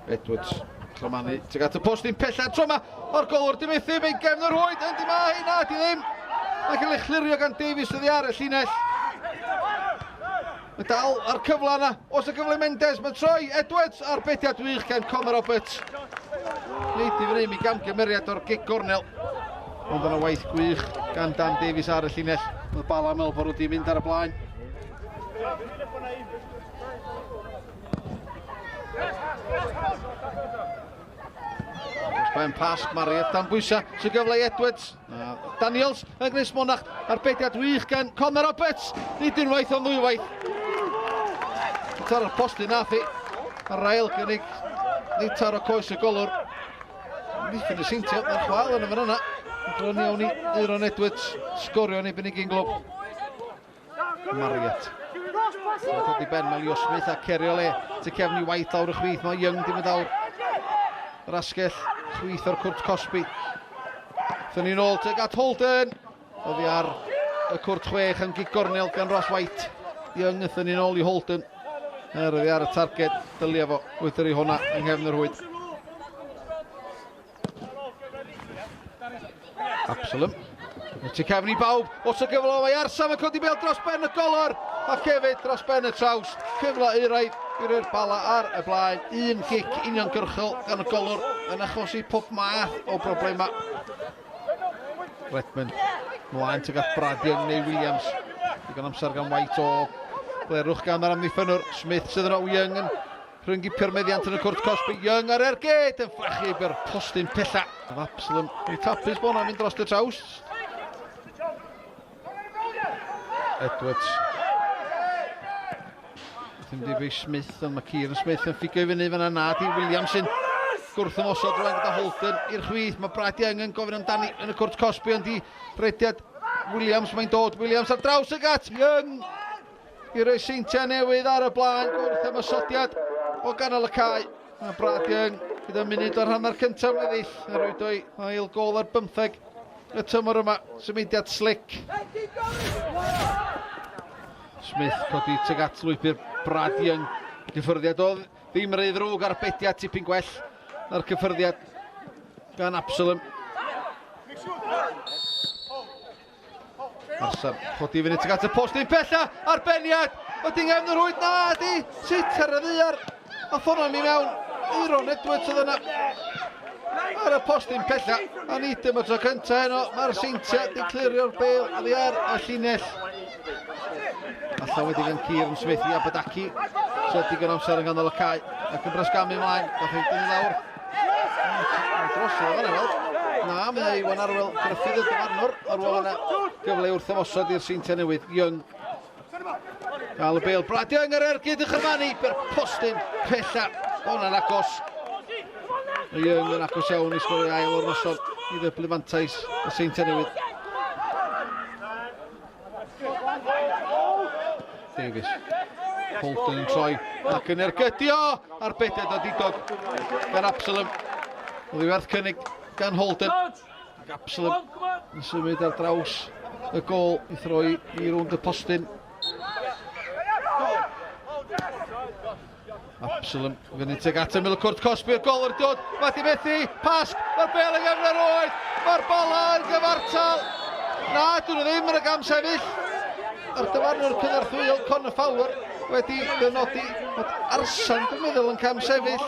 Edwards, Clomani, tuag at y postyn pella tro yma o'r golwr Dimethu, mae'n gefn o'r hwyd, yndi ma hi, na di ddim. Mae'n cael ei chlirio gan Davies oddi ar y llinell. Mae dal ar cyfle yna, os y gyfle Mendes, mae troi Edwards ar bediad wych gan Conor Roberts. Neud i fyny mi gamgymeriad o'r gig gornel. Ond yna waith gwych gan Dan Davies ar y llinell. Mae Bala meddwl bod wedi mynd ar y blaen. Osbaen Pasg, Marieth dan bwysa, sy'n gyfle i Edwards. Daniels yn Gris Monach ar bediad wych gan Conor Roberts. Nid unwaith ond ddwywaith. Tar o'r postyn nath i. Ar rail gynnig. Nid tar o coes y golwr. Nid yn y Seintiau, mae'r chwal yn y fan yna. Bron iawn i Euron Edwards. Sgorio yn ebyn i gynglwb. Marieth. Mae'n dod i ben mae Leo Smith a cerio le. Ty cefn i waith lawr y chwith. Mae Young dim yn dawr. Yr asgell. Chwith o'r cwrt Cosby. Thyn ni'n ôl tuag at Holden. Oddi ar y cwrt 6 yn gig gornel gan Ross White. Young thyn ni'n ôl i Holden. Oddi ar y targed. Dylia fo. Wythyr i hwnna yng nghefn yr hwyd. Absalom. Ty cefn i bawb. Os y gyfle mae Arsam yn codi bel dros ben y golwr. Ac hefyd dros ben y traws. Cyfle uraidd i'r Bala ar y blaen. Un gic uniongyrchol gan y golwr yn achosi pob math o broblema. Redmond mlaen tuag at Bradion neu Williams. Digon amser gan White o blerwch gan yr amddiffynwr. Smith sydd yn o Young yn rhyngu permeddiant yn y cwrt Cosby. Young ar ergyd yn fflachu byr postyn pella. Absalom i tapus bod hwnna'n mynd dros y traws. Edwards. Ddim di fi Smith, ond mae Kieran Smith yn ffigio i fyny fyna na di Williams yn gwrth ymosod rwan gyda Holden i'r chwith. Mae Brad Young yn gofyn amdani yn y cwrt Cosby ond i rediad Williams mae'n dod. Williams ar draws y gat. Young i roi Seintiau Newydd ar y blaen gwrth ymosodiad o ganol y cae. Mae Brad Young gyda munud o'r hanner cyntaf weddill. A roed o'i ail gol ar 15 y tymor yma. Symudiad slick. Smith codi tuag at lwybr Brad Young. Cyffyrddiad o ddim rei ddrwg ar bediad tipyn gwell na'r cyffyrddiad gan Absalom. Arsan codi fyny tuag at y postyn pella. Arbeniad. Wedi nghefn yr hwyd. Na di. Sut ar y ddiar. A ffona mi mewn. Euron Edwards oedd yna. Ar y postyn pella. A nid dim y tro cyntaf heno. Mae'r Seintiau di clirio'r bêl a ddi ar y llinell. Alla wedi gan Kieran Smith i Abadaki. So digon amser yn ganol y cae. Ac yn brysgamu ymlaen. Gath ei dyn i lawr. Drosodd o fanna weld. Na, mae Iwan Arwel Griffith y dyfarnwr. Arwel yna gyfle wrth ymosod i'r Seintiau Newydd. Young. Gael y bêl. Brad Young ar ergyd y chymani. Byr postyn pella. Hwna'n agos. Mae Young yn agos iawn i sgwrdd ail o'r noson. I ddyblu mantais y Seintiau Newydd. Davies. Holden yn troi ac yn ergydio ar bediad o didog gan Absalom. Oedd i werth cynnig gan Holden. Ac Absalom yn symud ar draws y gol i throi i rownd y postyn. Absalom fyny tuag at ymyl y cwrt Cosby'r gol ar dod. Mae Dimethu. Pasg. Mae'r bel yn gefn yr oed. Mae'r bola yn gyfartal. Na, dyn nhw ddim yn y gam sefyll. Ar dyfarnwr cynnarthwyol Conor Fowler wedi dynodi bod Arsan dwi'n meddwl yn cam sefyll.